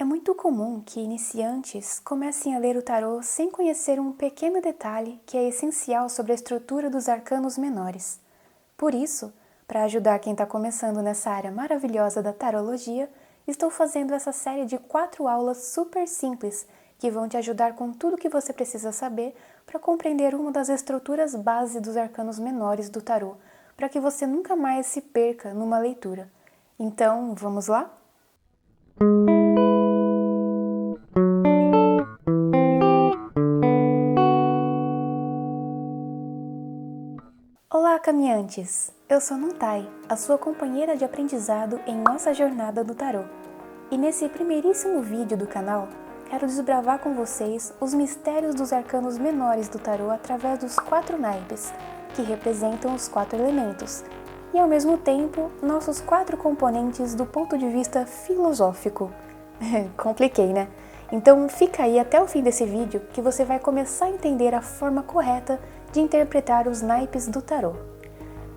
muito comum que iniciantes comecem a ler o tarô sem conhecer um pequeno detalhe que é essencial sobre a estrutura dos arcanos menores. Por isso, para ajudar quem está começando nessa área maravilhosa da tarologia, estou fazendo essa série de 4 aulas super simples que vão te ajudar com tudo o que você precisa saber para compreender uma das estruturas base dos arcanos menores do tarô, para que você nunca mais se perca numa leitura. Então, vamos lá? Olá, caminhantes! Eu sou Nantai, a sua companheira de aprendizado em nossa jornada do tarô. E nesse primeiríssimo vídeo do canal, quero desbravar com vocês os mistérios dos arcanos menores do tarô através dos 4 naipes, que representam os 4 elementos, e ao mesmo tempo, nossos 4 componentes do ponto de vista filosófico. Compliquei, né? Então fica aí até o fim desse vídeo que você vai começar a entender a forma correta de interpretar os naipes do tarô.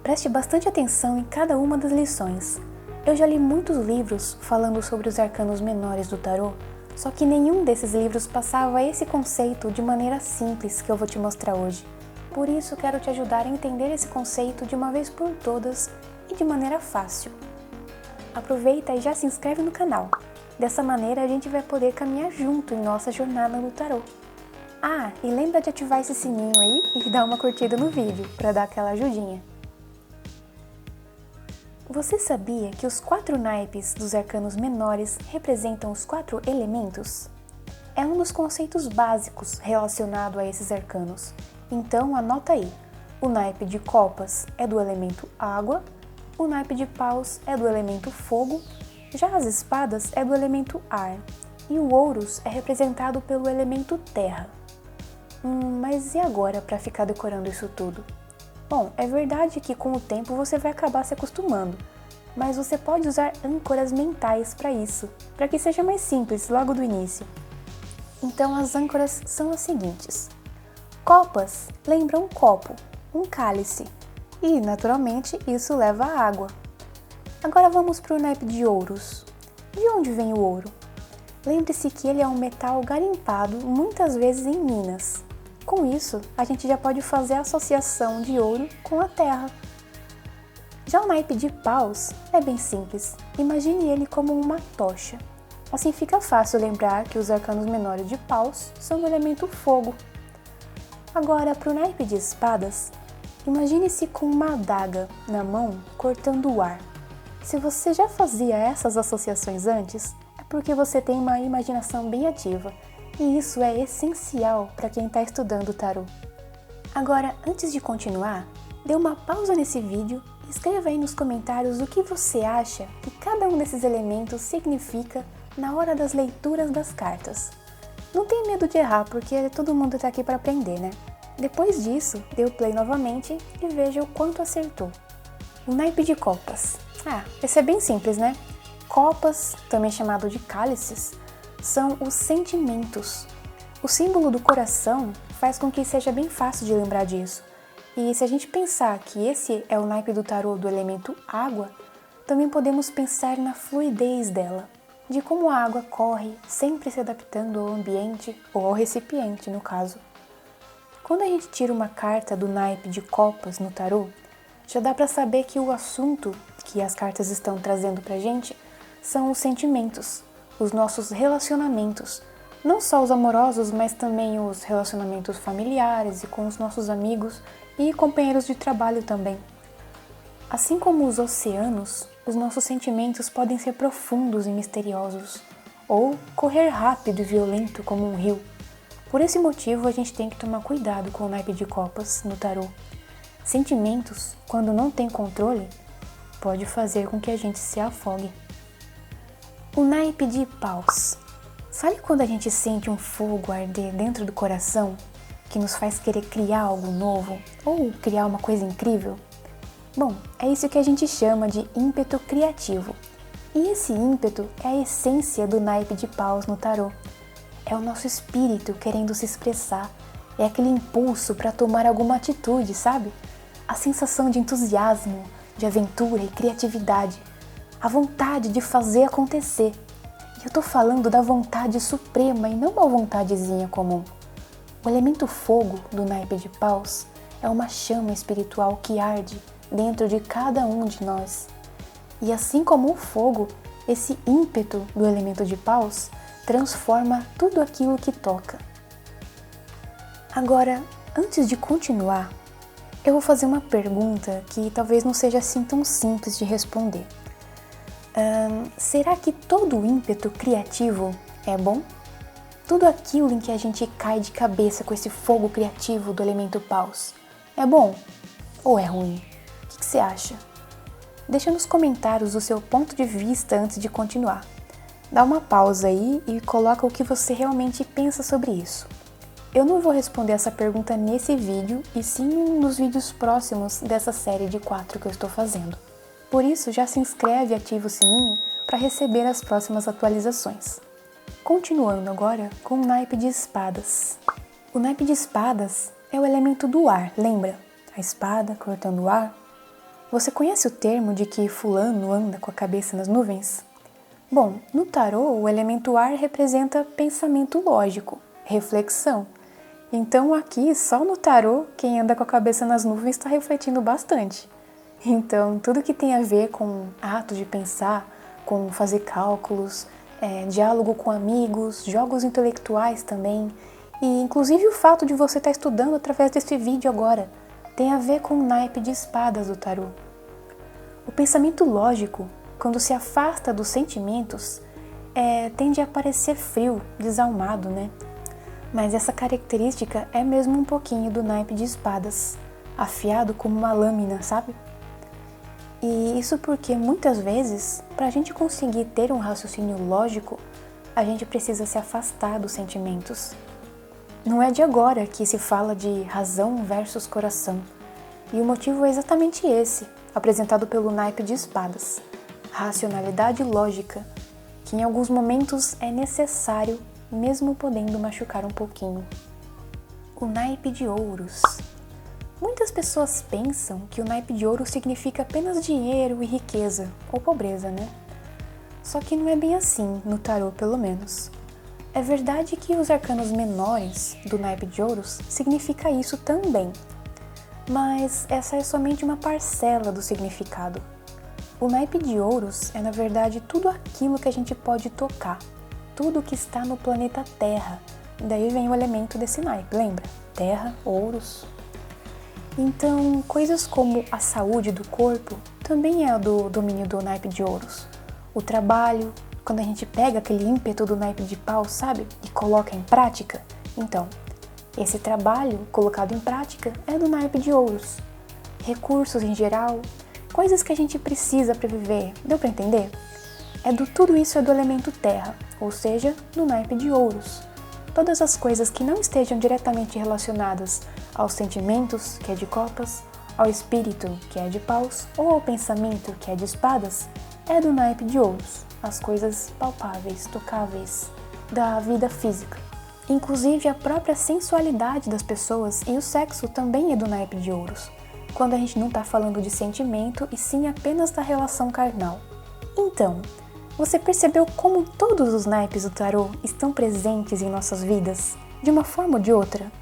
Preste bastante atenção em cada uma das lições. Eu já li muitos livros falando sobre os arcanos menores do tarô, só que nenhum desses livros passava esse conceito de maneira simples que eu vou te mostrar hoje. Por isso quero te ajudar a entender esse conceito de uma vez por todas e de maneira fácil. Aproveita e já se inscreve no canal. Dessa maneira a gente vai poder caminhar junto em nossa jornada no tarô. Ah, e lembra de ativar esse sininho aí e dar uma curtida no vídeo, para dar aquela ajudinha. Você sabia que os 4 naipes dos arcanos menores representam os 4 elementos? É um dos conceitos básicos relacionado a esses arcanos. Então anota aí, o naipe de copas é do elemento água, o naipe de paus é do elemento fogo, já as espadas é do elemento ar, e o ouros é representado pelo elemento terra. Mas e agora para ficar decorando isso tudo? Bom, é verdade que com o tempo você vai acabar se acostumando, mas você pode usar âncoras mentais para isso, para que seja mais simples logo do início. Então as âncoras são as seguintes. Copas lembra um copo, um cálice, e naturalmente isso leva a água. Agora vamos para o naipe de ouros. De onde vem o ouro? Lembre-se que ele é um metal garimpado muitas vezes em minas. Com isso, a gente já pode fazer a associação de ouro com a terra. Já o naipe de paus é bem simples. Imagine ele como uma tocha. Assim fica fácil lembrar que os arcanos menores de paus são do elemento fogo. Agora, para o naipe de espadas, imagine-se com uma adaga na mão cortando o ar. Se você já fazia essas associações antes, é porque você tem uma imaginação bem ativa, e isso é essencial para quem está estudando o tarô. Agora, antes de continuar, dê uma pausa nesse vídeo e escreva aí nos comentários o que você acha que cada um desses elementos significa na hora das leituras das cartas. Não tenha medo de errar, porque todo mundo está aqui para aprender, né? Depois disso, dê o play novamente e veja o quanto acertou. O naipe de copas. Esse é bem simples, né? Copas, também chamado de cálices, são os sentimentos. O símbolo do coração faz com que seja bem fácil de lembrar disso. E se a gente pensar que esse é o naipe do tarô do elemento água, também podemos pensar na fluidez dela, de como a água corre, sempre se adaptando ao ambiente ou ao recipiente, no caso. Quando a gente tira uma carta do naipe de copas no tarô, já dá para saber que o assunto que as cartas estão trazendo pra gente são os sentimentos, os nossos relacionamentos, não só os amorosos, mas também os relacionamentos familiares e com os nossos amigos e companheiros de trabalho também. Assim como os oceanos, os nossos sentimentos podem ser profundos e misteriosos, ou correr rápido e violento como um rio. Por esse motivo, a gente tem que tomar cuidado com o naipe de copas no tarô. Sentimentos, quando não tem controle, pode fazer com que a gente se afogue. O naipe de paus. Sabe quando a gente sente um fogo arder dentro do coração, que nos faz querer criar algo novo, ou criar uma coisa incrível? Bom, é isso que a gente chama de ímpeto criativo. E esse ímpeto é a essência do naipe de paus no tarô. É o nosso espírito querendo se expressar, é aquele impulso para tomar alguma atitude, sabe? A sensação de entusiasmo, de aventura e criatividade, a vontade de fazer acontecer. Eu tô falando da vontade suprema e não uma vontadezinha comum. O elemento fogo do naipe de paus é uma chama espiritual que arde dentro de cada um de nós. E assim como o fogo, esse ímpeto do elemento de paus transforma tudo aquilo que toca. Agora, antes de continuar, eu vou fazer uma pergunta que talvez não seja assim tão simples de responder. Será que todo ímpeto criativo é bom? Tudo aquilo em que a gente cai de cabeça com esse fogo criativo do elemento paus é bom ou é ruim? O que você acha? Deixa nos comentários o seu ponto de vista antes de continuar. Dá uma pausa aí e coloca o que você realmente pensa sobre isso. Eu não vou responder essa pergunta nesse vídeo, e sim nos vídeos próximos dessa série de 4 que eu estou fazendo. Por isso, já se inscreve e ativa o sininho para receber as próximas atualizações. Continuando agora com o naipe de espadas. O naipe de espadas é o elemento do ar, lembra? A espada cortando o ar. Você conhece o termo de que fulano anda com a cabeça nas nuvens? Bom, no tarô, o elemento ar representa pensamento lógico, reflexão. Então aqui, só no tarô, quem anda com a cabeça nas nuvens está refletindo bastante. Então, tudo que tem a ver com ato de pensar, com fazer cálculos, diálogo com amigos, jogos intelectuais também, e inclusive o fato de você estar estudando através desse vídeo agora, tem a ver com o naipe de espadas do tarô. O pensamento lógico, quando se afasta dos sentimentos, tende a parecer frio, desalmado, né? Mas essa característica é mesmo um pouquinho do naipe de espadas, afiado como uma lâmina, sabe? E isso porque muitas vezes, para a gente conseguir ter um raciocínio lógico, a gente precisa se afastar dos sentimentos. Não é de agora que se fala de razão versus coração, e o motivo é exatamente esse, apresentado pelo naipe de espadas, racionalidade lógica, que em alguns momentos é necessário, mesmo podendo machucar um pouquinho. O naipe de ouros. Muitas pessoas pensam que o naipe de ouro significa apenas dinheiro e riqueza, ou pobreza, né? Só que não é bem assim, no tarô pelo menos. É verdade que os arcanos menores do naipe de ouros significa isso também, mas essa é somente uma parcela do significado. O naipe de ouros é na verdade tudo aquilo que a gente pode tocar, tudo que está no planeta Terra. Daí vem o elemento desse naipe, lembra? Terra, ouros. Então, coisas como a saúde do corpo também é do domínio do naipe de ouros. O trabalho, quando a gente pega aquele ímpeto do naipe de pau, sabe? E coloca em prática. Então, esse trabalho colocado em prática é do naipe de ouros. Recursos em geral, coisas que a gente precisa para viver, deu para entender? Tudo isso é do elemento terra, ou seja, do naipe de ouros. Todas as coisas que não estejam diretamente relacionadas aos sentimentos, que é de copas, ao espírito, que é de paus, ou ao pensamento, que é de espadas, é do naipe de ouros, as coisas palpáveis, tocáveis, da vida física. Inclusive a própria sensualidade das pessoas e o sexo também é do naipe de ouros, quando a gente não está falando de sentimento e sim apenas da relação carnal. Então, você percebeu como todos os naipes do tarô estão presentes em nossas vidas, de uma forma ou de outra?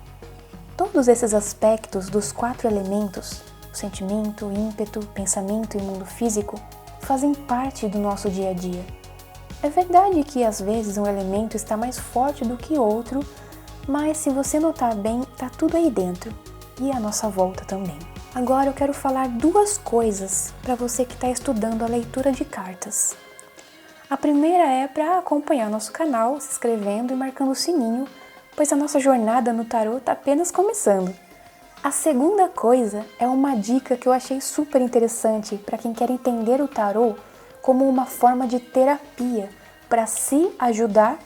Todos esses aspectos dos 4 elementos, o sentimento, o ímpeto, pensamento e mundo físico, fazem parte do nosso dia a dia. É verdade que às vezes um elemento está mais forte do que outro, mas se você notar bem, está tudo aí dentro, e à nossa volta também. Agora eu quero falar 2 coisas para você que está estudando a leitura de cartas. A primeira é para acompanhar nosso canal, se inscrevendo e marcando o sininho, pois a nossa jornada no tarô está apenas começando. A segunda coisa é uma dica que eu achei super interessante para quem quer entender o tarô como uma forma de terapia para se ajudar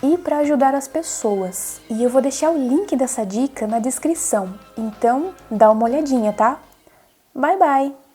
e para ajudar as pessoas. E eu vou deixar o link dessa dica na descrição, então dá uma olhadinha, tá? Bye bye!